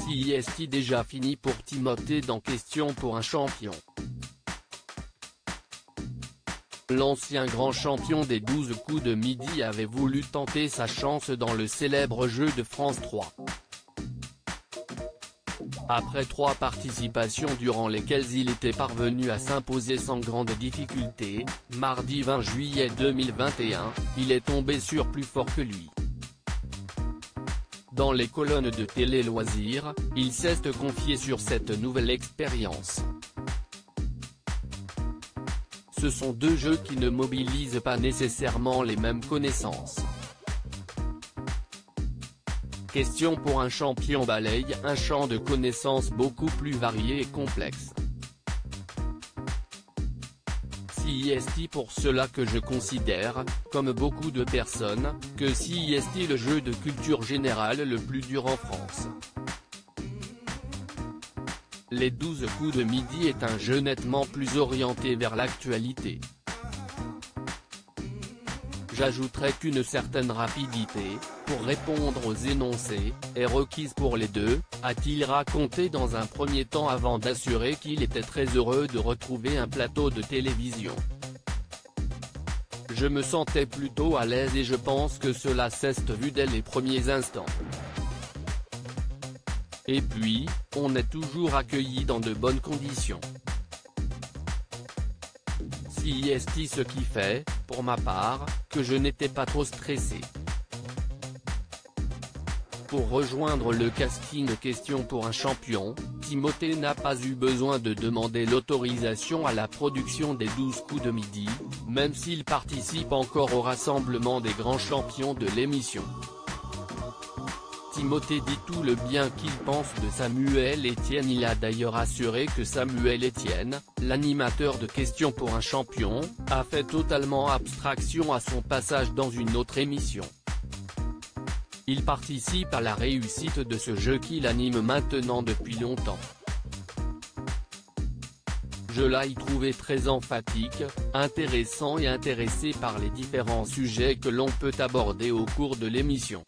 Si est-il déjà fini pour Timothée dans Question pour un champion? L'ancien grand champion des 12 coups de midi avait voulu tenter sa chance dans le célèbre jeu de France 3. Après 3 participations durant lesquelles il était parvenu à s'imposer sans grande difficulté, mardi 20 juillet 2021, il est tombé sur plus fort que lui. Dans les colonnes de Télé Loisirs, il s'est confié sur cette nouvelle expérience. Ce sont 2 jeux qui ne mobilisent pas nécessairement les mêmes connaissances. Question pour un champion balaye un champ de connaissances beaucoup plus varié et complexe. C'est pour cela que je considère, comme beaucoup de personnes, que c'est le jeu de culture générale le plus dur en France. Les 12 coups de midi est un jeu nettement plus orienté vers l'actualité. J'ajouterais qu'une certaine rapidité, pour répondre aux énoncés, est requise pour les 2, a-t-il raconté dans un premier temps avant d'assurer qu'il était très heureux de retrouver un plateau de télévision. Je me sentais plutôt à l'aise et je pense que cela s'est vu dès les premiers instants. Et puis, on est toujours accueilli dans de bonnes conditions. C'est ce qui fait, pour ma part, que je n'étais pas trop stressé. Pour rejoindre le casting Question pour un champion, Timothée n'a pas eu besoin de demander l'autorisation à la production des 12 coups de midi, même s'il participe encore au rassemblement des grands champions de l'émission. Timothée dit tout le bien qu'il pense de Samuel Etienne. Il a d'ailleurs assuré que Samuel Etienne, l'animateur de Question pour un champion, a fait totalement abstraction à son passage dans une autre émission. Il participe à la réussite de ce jeu qu'il anime maintenant depuis longtemps. Je l'ai trouvé très emphatique, intéressant et intéressé par les différents sujets que l'on peut aborder au cours de l'émission.